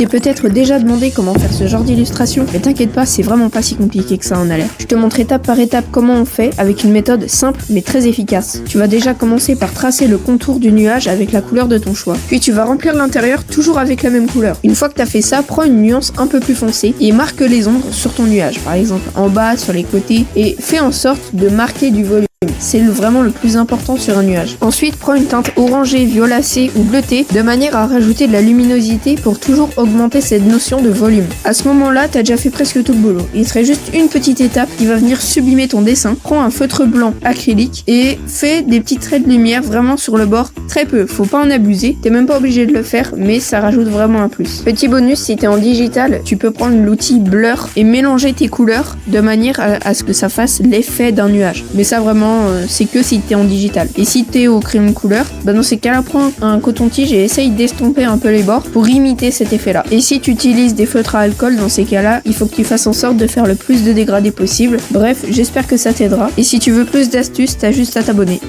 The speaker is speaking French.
t'es peut-être déjà demandé comment faire ce genre d'illustration, mais t'inquiète pas, c'est vraiment pas si compliqué que ça en a l'air. Je te montre étape par étape comment on fait avec une méthode simple mais très efficace. Tu vas déjà commencer par tracer le contour du nuage avec la couleur de ton choix. Puis tu vas remplir l'intérieur toujours avec la même couleur. Une fois que t'as fait ça, prends une nuance un peu plus foncée et marque les ombres sur ton nuage, par exemple en bas, sur les côtés, et fais en sorte de marquer du volume. C'est vraiment le plus important sur un nuage. Ensuite, prends une teinte orangée, violacée ou bleutée de manière à rajouter de la luminosité pour toujours augmenter cette notion de volume. À ce moment-là, t'as déjà fait presque tout le boulot. Il serait juste une petite étape qui va venir sublimer ton dessin. Prends un feutre blanc acrylique et fais des petits traits de lumière vraiment sur le bord, très peu. Faut pas en abuser, t'es même pas obligé de le faire, mais ça rajoute vraiment un plus. Petit bonus, si t'es en digital, tu peux prendre l'outil Blur et mélanger tes couleurs de manière à ce que ça fasse l'effet d'un nuage. Mais ça vraiment, c'est que si t'es en digital. Et si t'es au crayon couleur, dans ces cas-là, prends un coton-tige et essaye d'estomper un peu les bords pour imiter cet effet-là. Et si tu utilises des feutres à alcool, dans ces cas-là, il faut que tu fasses en sorte de faire le plus de dégradés possible. Bref, j'espère que ça t'aidera. Et si tu veux plus d'astuces, t'as juste à t'abonner.